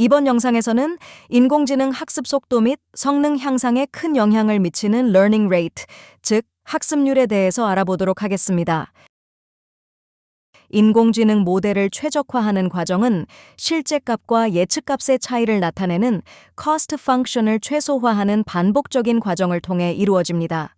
이번 영상에서는 인공지능 학습 속도 및 성능 향상에 큰 영향을 미치는 learning rate, 즉 학습률에 대해서 알아보도록 하겠습니다. 인공지능 모델을 최적화하는 과정은 실제값과 예측값의 차이를 나타내는 cost function을 최소화하는 반복적인 과정을 통해 이루어집니다.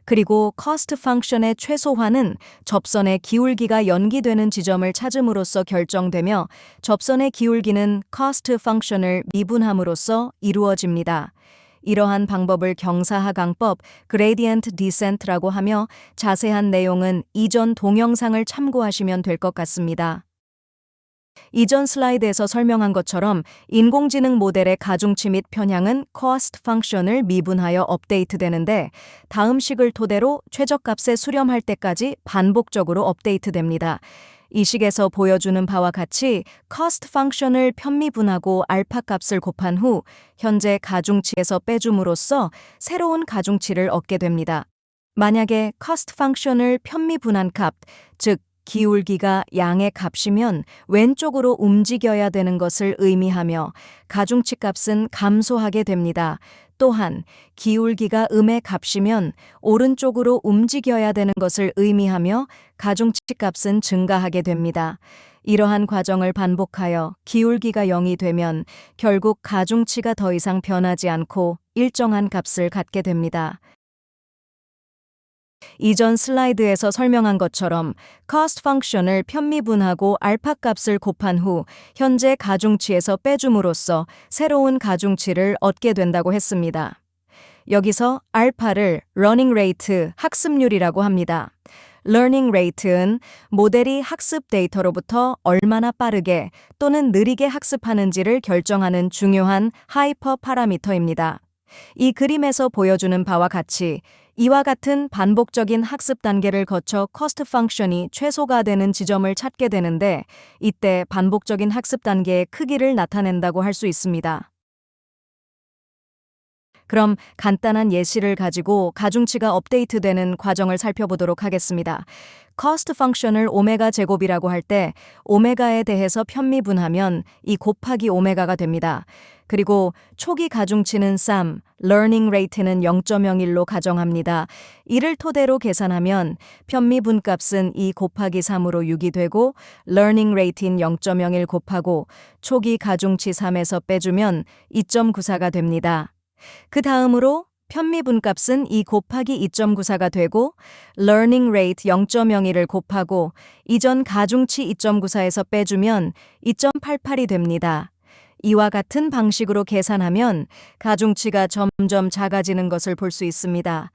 그리고 cost function의 최소화는 접선의 기울기가 연기되는 지점을 찾음으로써 결정되며 접선의 기울기는 cost function을 미분함으로써 이루어집니다. 이러한 방법을 경사하강법 gradient descent라고 하며 자세한 내용은 이전 동영상을 참고하시면 될 것 같습니다. 이전 슬라이드에서 설명한 것처럼 인공지능 모델의 가중치 및 편향은 cost function을 미분하여 업데이트되는데 다음 식을 토대로 최저값에 수렴할 때까지 반복적으로 업데이트됩니다. 이 식에서 보여주는 바와 같이 cost function을 편미분하고 알파 값을 곱한 후 현재 가중치에서 빼줌으로써 새로운 가중치를 얻게 됩니다. 만약에 cost function을 편미분한 값, 즉 기울기가 양의 값이면 왼쪽으로 움직여야 되는 것을 의미하며 가중치 값은 감소하게 됩니다. 또한 기울기가 음의 값이면 오른쪽으로 움직여야 되는 것을 의미하며 가중치 값은 증가하게 됩니다. 이러한 과정을 반복하여 기울기가 0이 되면 결국 가중치가 더 이상 변하지 않고 일정한 값을 갖게 됩니다. 이전 슬라이드에서 설명한 것처럼 cost function을 편미분하고 알파 값을 곱한 후 현재 가중치에서 빼줌으로써 새로운 가중치를 얻게 된다고 했습니다. 여기서 알파를 learning rate, 학습률이라고 합니다. learning rate는 모델이 학습 데이터로부터 얼마나 빠르게 또는 느리게 학습하는지를 결정하는 중요한 하이퍼 파라미터입니다. 이 그림에서 보여주는 바와 같이 이와 같은 반복적인 학습 단계를 거쳐 cost function이 최소가 되는 지점을 찾게 되는데 이때 반복적인 학습 단계의 크기를 나타낸다고 할 수 있습니다. 그럼 간단한 예시를 가지고 가중치가 업데이트되는 과정을 살펴보도록 하겠습니다. cost function을 오메가 제곱이라고 할 때 오메가에 대해서 편미분하면 이 곱하기 오메가가 됩니다. 그리고 초기 가중치는 쌈, learning rate는 0.01로 가정합니다. 이를 토대로 계산하면 편미분 값은 2 곱하기 3으로 6이 되고 learning rate인 0.01 곱하고 초기 가중치 3에서 빼주면 2.94가 됩니다. 그 다음으로 편미분 값은 2 곱하기 2.94가 되고 learning rate 0.01을 곱하고 이전 가중치 2.94에서 빼주면 2.88이 됩니다. 이와 같은 방식으로 계산하면 가중치가 점점 작아지는 것을 볼 수 있습니다.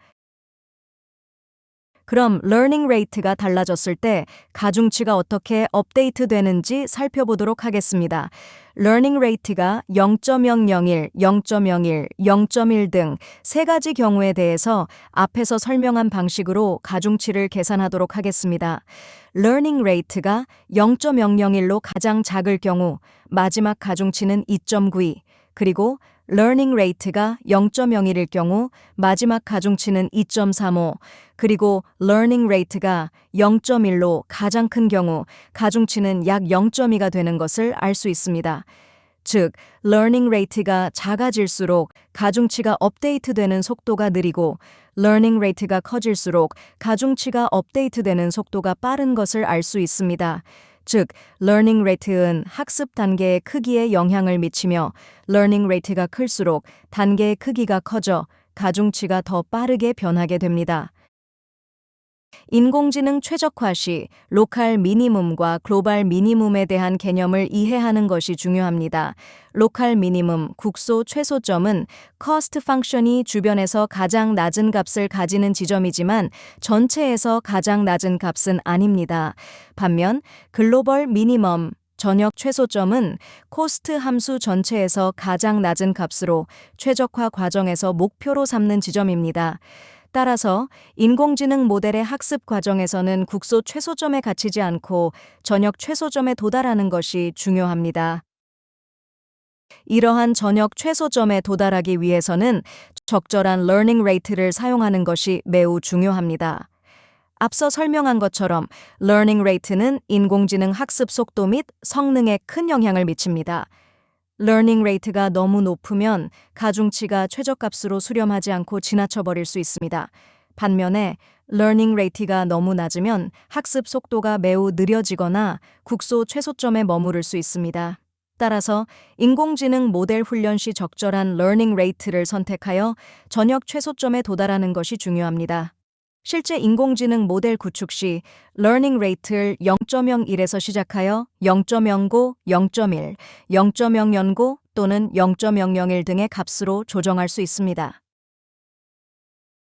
그럼 learning rate가 달라졌을 때 가중치가 어떻게 업데이트 되는지 살펴보도록 하겠습니다. learning rate가 0.001, 0.01, 0.1 등 세 가지 경우에 대해서 앞에서 설명한 방식으로 가중치를 계산하도록 하겠습니다. learning rate가 0.001로 가장 작을 경우 마지막 가중치는 2.92, 그리고 learning rate가 0.01일 경우 마지막 가중치는 2.35, 그리고 learning rate가 0.1로 가장 큰 경우 가중치는 약 0.2가 되는 것을 알 수 있습니다. 즉, learning rate가 작아질수록 가중치가 업데이트되는 속도가 느리고 learning rate가 커질수록 가중치가 업데이트되는 속도가 빠른 것을 알 수 있습니다. 즉, learning rate는 학습 단계의 크기에 영향을 미치며 learning rate가 클수록 단계의 크기가 커져 가중치가 더 빠르게 변하게 됩니다. 인공지능 최적화 시 로컬 미니멈과 글로벌 미니멈에 대한 개념을 이해하는 것이 중요합니다. 로컬 미니멈, 국소 최소점은 cost function이 주변에서 가장 낮은 값을 가지는 지점이지만 전체에서 가장 낮은 값은 아닙니다. 반면 글로벌 미니멈, 전역 최소점은 코스트 함수 전체에서 가장 낮은 값으로 최적화 과정에서 목표로 삼는 지점입니다. 따라서 인공지능 모델의 학습 과정에서는 국소 최소점에 갇히지 않고 전역 최소점에 도달하는 것이 중요합니다. 이러한 전역 최소점에 도달하기 위해서는 적절한 learning rate를 사용하는 것이 매우 중요합니다. 앞서 설명한 것처럼 learning rate는 인공지능 학습 속도 및 성능에 큰 영향을 미칩니다. learning rate가 너무 높으면 가중치가 최저값으로 수렴하지 않고 지나쳐버릴 수 있습니다. 반면에 learning rate가 너무 낮으면 학습 속도가 매우 느려지거나 국소 최소점에 머무를 수 있습니다. 따라서 인공지능 모델 훈련 시 적절한 learning rate를 선택하여 전역 최소점에 도달하는 것이 중요합니다. 실제 인공지능 모델 구축 시 learning rate를 0.01에서 시작하여 0.09, 0.1, 0.009 또는 0.001 등의 값으로 조정할 수 있습니다.